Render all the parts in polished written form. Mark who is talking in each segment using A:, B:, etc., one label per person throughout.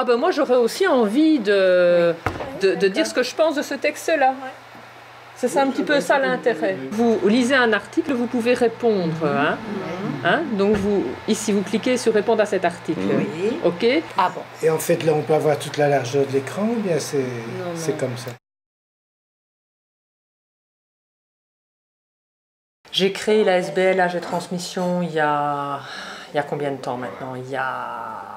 A: Ah ben moi j'aurais aussi envie de dire ce que je pense de ce texte-là. C'est un petit peu ça l'intérêt. Vous lisez un article, vous pouvez répondre. Donc ici vous cliquez sur répondre à cet article.
B: Oui.
A: Ok.
B: Ah bon.
C: Et en fait là on peut avoir toute la largeur de l'écran ou bien c'est comme ça?
A: J'ai créé la SBL AG Transmission il y a combien de temps maintenant? Il y a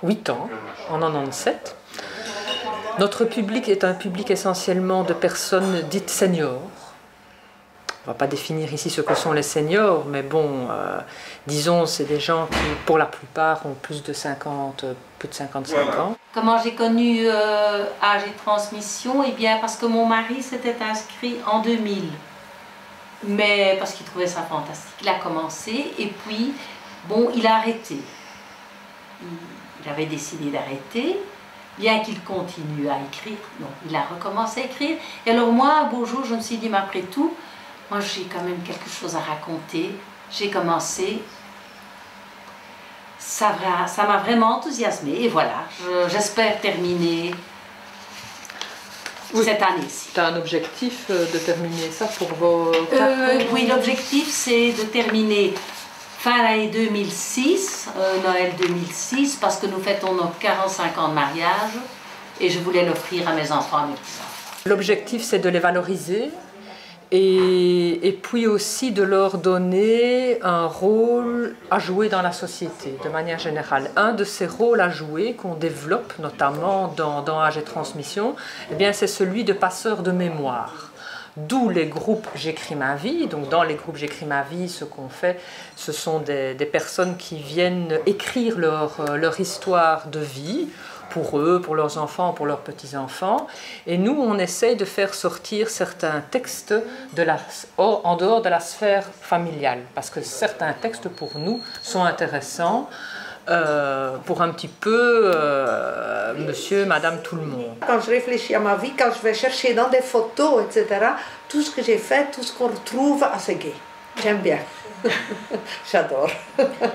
A: 8 ans, en 97. Notre public est un public essentiellement de personnes dites seniors. On ne va pas définir ici ce que sont les seniors, mais bon, disons, c'est des gens qui, pour la plupart, ont plus de 55 ans.
B: Comment j'ai connu AG Transmission? Eh bien, parce que mon mari s'était inscrit en 2000. Mais parce qu'il trouvait ça fantastique. Il a commencé et puis, bon, il a arrêté. Il avait décidé d'arrêter, bien qu'il continue à écrire. Non, il a recommencé à écrire. Et alors moi, un beau jour, je me suis dit, mais après tout, moi j'ai quand même quelque chose à raconter. J'ai commencé. Ça m'a vraiment enthousiasmée. Et voilà, j'espère terminer cette année-ci.
A: Tu as un objectif de terminer ça pour vos...
B: Oui, l'objectif c'est de terminer fin l'année 2006, Noël 2006, parce que nous fêtons nos 45 ans de mariage et je voulais l'offrir à mes enfants, à mes petits-enfants.
A: L'objectif c'est de les valoriser et puis aussi de leur donner un rôle à jouer dans la société de manière générale. Un de ces rôles à jouer qu'on développe notamment dans AG Transmission, eh bien, c'est celui de passeur de mémoire. D'où les groupes J'écris ma vie. Donc dans les groupes J'écris ma vie, ce qu'on fait, ce sont des personnes qui viennent écrire leur histoire de vie, pour eux, pour leurs enfants, pour leurs petits-enfants. Et nous, on essaye de faire sortir certains textes en dehors de la sphère familiale, parce que certains textes, pour nous, sont intéressants pour un petit peu monsieur, madame, tout le monde.
D: Quand je réfléchis à ma vie, quand je vais chercher dans des photos, etc., tout ce que j'ai fait, tout ce qu'on retrouve, assez gai. J'aime bien. J'adore.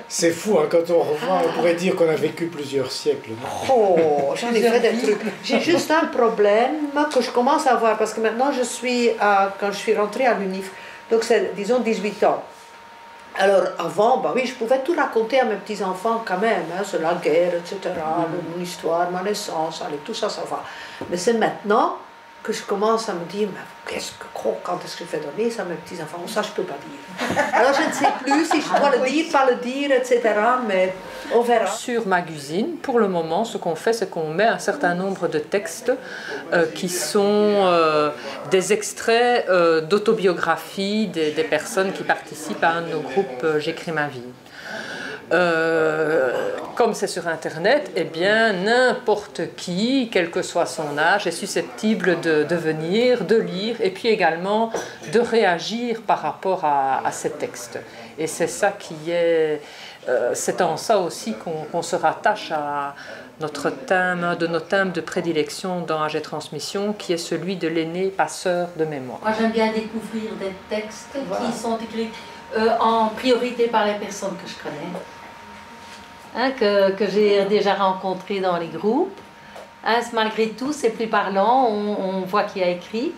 C: C'est fou, hein, quand on revoit, on pourrait dire qu'on a vécu plusieurs siècles.
D: Oh, j'en ai fait des trucs. J'ai juste un problème que je commence à avoir, parce que maintenant quand je suis rentrée à l'UNIF, donc c'est, disons, 18 ans. Alors avant, bah oui, je pouvais tout raconter à mes petits-enfants quand même, hein, sur la guerre, etc., mon histoire, ma naissance, allez, tout ça, ça va. Mais c'est maintenant que je commence à me dire, mais quand est-ce que je vais donner ça à mes petits-enfants? Ça, je ne peux pas dire. Alors, je ne sais plus si je dois le dire, pas le dire, etc., mais on verra.
A: Sur Magazine, pour le moment, ce qu'on fait, c'est qu'on met un certain nombre de textes qui sont des extraits d'autobiographies des personnes qui participent à un de nos groupes J'écris ma vie. Comme c'est sur Internet, eh bien n'importe qui, quel que soit son âge, est susceptible de venir, de lire et puis également de réagir par rapport à ces textes. Et c'est ça qui est... c'est en ça aussi qu'on se rattache à notre thème, un de nos thèmes de prédilection dans AG Transmission, qui est celui de l'aîné passeur de mémoire.
B: Moi j'aime bien découvrir des textes qui sont écrits en priorité par les personnes que je connais. Hein, que j'ai déjà rencontré dans les groupes. Hein, malgré tout, c'est plus parlant, on voit qui a écrit.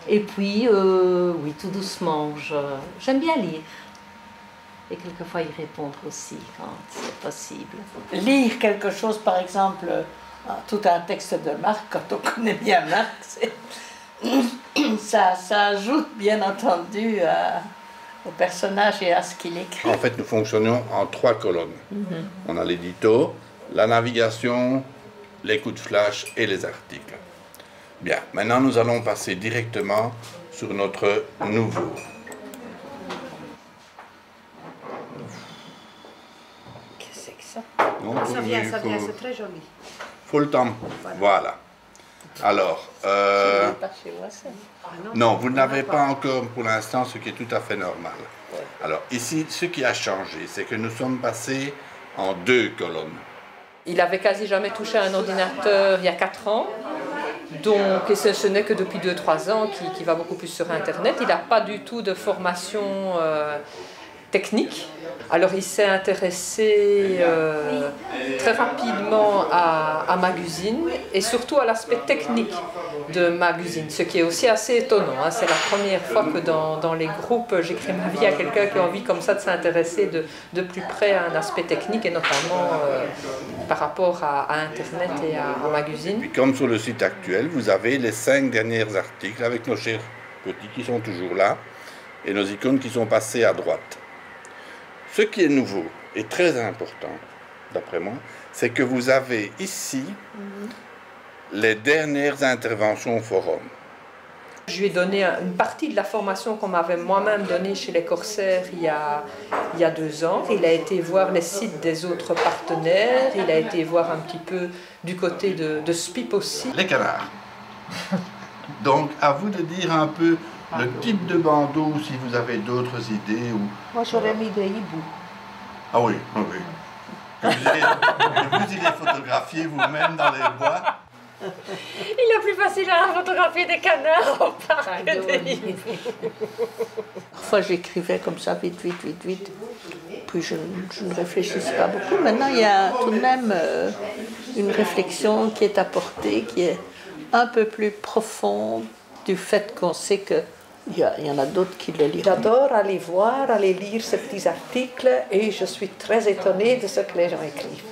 B: Et puis, oui, tout doucement, j'aime bien lire. Et quelquefois y répondre aussi, quand c'est possible.
E: Lire quelque chose, par exemple, tout un texte de Marc, quand on connaît bien Marc, ça ajoute bien entendu au personnage et à ce qu'il écrit.
F: En fait, nous fonctionnons en 3 colonnes. On a l'édito, la navigation, les coups de flash et les articles. Bien, maintenant nous allons passer directement sur notre nouveau.
D: Qu'est-ce que c'est que ça?
F: Donc,
D: Ça vient, c'est très joli.
F: Faut le temps. Voilà. Alors, non, vous n'avez pas encore pour l'instant, ce qui est tout à fait normal. Alors ici, ce qui a changé, c'est que nous sommes passés en 2 colonnes.
A: Il avait quasi jamais touché à un ordinateur il y a 4 ans. Donc, et ce n'est que depuis 2-3 ans qu'il va beaucoup plus sur Internet. Il n'a pas du tout de formation technique. Alors il s'est intéressé très rapidement à Magazine et surtout à l'aspect technique de Magazine, ce qui est aussi assez étonnant. Hein. C'est la première fois que dans les groupes j'écris ma vie, il y a quelqu'un qui a envie comme ça de s'intéresser de plus près à un aspect technique et notamment par rapport à Internet et à Magazine.
F: Puis comme sur le site actuel, vous avez les 5 derniers articles avec nos chers petits qui sont toujours là et nos icônes qui sont passées à droite. Ce qui est nouveau et très important, d'après moi, c'est que vous avez ici les dernières interventions au forum.
A: Je lui ai donné une partie de la formation qu'on m'avait moi-même donnée chez les Corsaires il y a 2 ans. Il a été voir les sites des autres partenaires, il a été voir un petit peu du côté de SPIP aussi.
F: Les canards. Donc, à vous de dire un peu le type de bandeau, si vous avez d'autres idées. Ou...
D: Moi, j'aurais mis des hiboux.
F: Ah oui, oui, oui. Que vous irez photographier vous-même dans les bois.
A: Il est plus facile à photographier des canards au parc que des hiboux.
E: Parfois j'écrivais comme ça, vite, puis je ne réfléchissais pas beaucoup. Maintenant, il y a tout de même une réflexion qui est apportée, qui est un peu plus profonde du fait qu'on sait que il y en a d'autres qui le lisent.
D: J'adore aller lire ces petits articles et je suis très étonnée de ce que les gens écrivent.